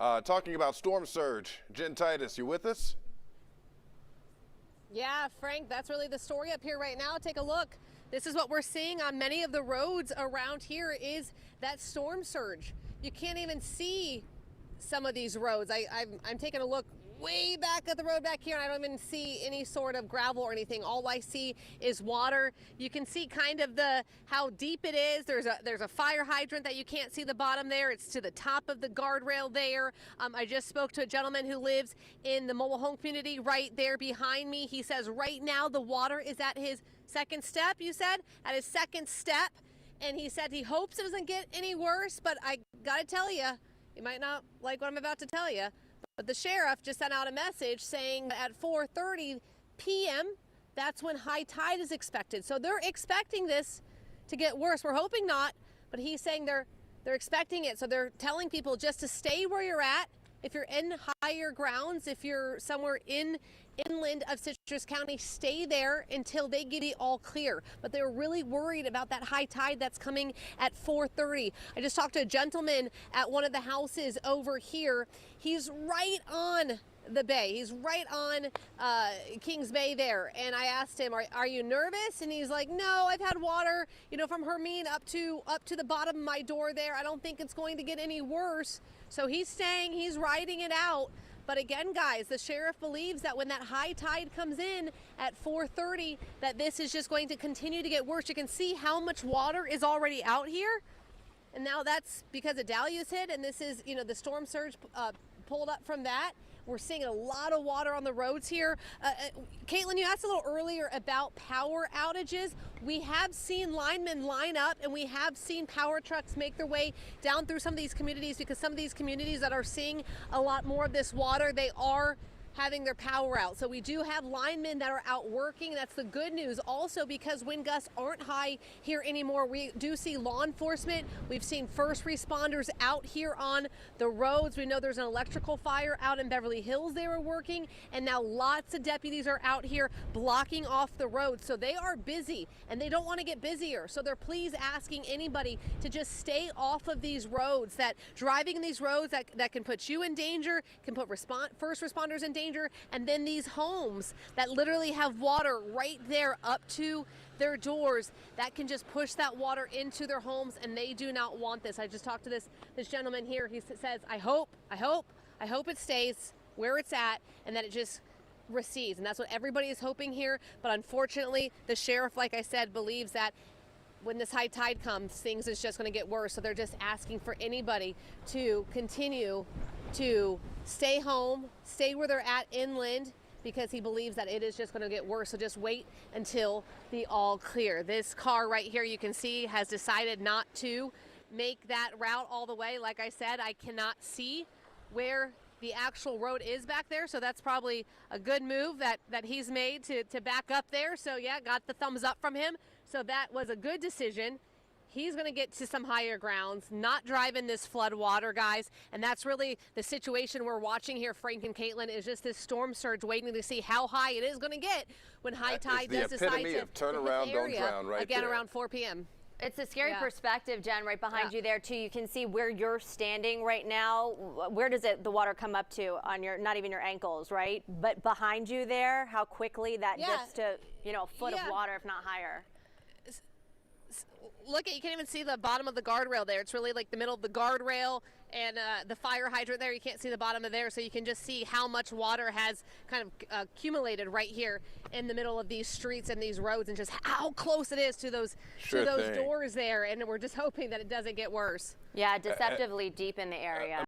Talking about storm surge. Jen Titus, you with us? Yeah, Frank, that's really the story up here right now. Take a look. This is what we're seeing on many of the roads around here is that storm surge. You can't even see some of these roads. I'm taking a look way back at the road back here, and I don't even see any sort of gravel or anything. All I see is water. You can see kind of how deep it is. There's a fire hydrant that you can't see the bottom there. It's to the top of the guardrail there. I just spoke to a gentleman who lives in the mobile home community right there behind me. He says right now the water is at his second step, you said? At his second step. And he said he hopes it doesn't get any worse, but I gotta tell you, you might not like what I'm about to tell you, but the sheriff just sent out a message saying at 4:30 p.m., that's when high tide is expected. So they're expecting this to get worse. We're hoping not, but he's saying they're expecting it. So they're telling people just to stay where you're at. If you're in higher grounds, if you're somewhere inland of Citrus County, stay there until they give you all clear. But they're really worried about that high tide that's coming at 4:30. I just talked to a gentleman at one of the houses over here. He's right on the bay. He's right on Kings Bay there. And I asked him, are you nervous? And he's like, no, I've had water, from Hermine up to the bottom of my door there. I don't think it's going to get any worse. So he's staying, he's riding it out. But again, guys, the sheriff believes that when that high tide comes in at 4:30, that this is just going to continue to get worse. You can see how much water is already out here. And now that's because of Dahlia's hit, and this is, the storm surge pulled up from that. We're seeing a lot of water on the roads here. Caitlin, you asked a little earlier about power outages. We have seen linemen line up, and we have seen power trucks make their way down through some of these communities, because some of these communities that are seeing a lot more of this water, they are having their power out. So we do have linemen that are out working. That's the good news. Also, because wind gusts aren't high here anymore, we do see law enforcement. We've seen first responders out here on the roads. We know there's an electrical fire out in Beverly Hills they were working, and now lots of deputies are out here blocking off the roads. So they are busy, and they don't want to get busier. So they're please asking anybody to just stay off of these roads. That driving in these roads that can put you in danger, can put first responders in danger, and then these homes that literally have water right there up to their doors that can just push that water into their homes, and they do not want this. I just talked to this gentleman here. He says, I hope it stays where it's at and that it just recedes, and that's what everybody is hoping here. But unfortunately, the sheriff, like I said, believes that when this high tide comes, things is just going to get worse. So they're just asking for anybody to continue to stay home, stay where they're at inland, because he believes that it is just going to get worse. So just wait until the all clear. This car right here, you can see, has decided not to make that route all the way. Like I said, I cannot see where the actual road is back there, so that's probably a good move that he's made to back up there. So yeah, got the thumbs up from him. So that was a good decision. He's going to get to some higher grounds, not driving this flood water, guys. And that's really the situation we're watching here, Frank and Caitlin, is just this storm surge, waiting to see how high it is going to get when high tide does decide to turn around, don't drown, right again there. Around 4 p.m. It's a scary perspective, Jen, right behind you there, too. You can see where you're standing right now. Where does the water come up to on not even your ankles, right? But behind you there, how quickly that dips to, a foot of water, if not higher. Look, you can't even see the bottom of the guardrail there. It's really like the middle of the guardrail and the fire hydrant there. You can't see the bottom of there, so you can just see how much water has kind of accumulated right here in the middle of these streets and these roads, and just how close it is to those doors there. And we're just hoping that it doesn't get worse. Yeah, deceptively deep in the area.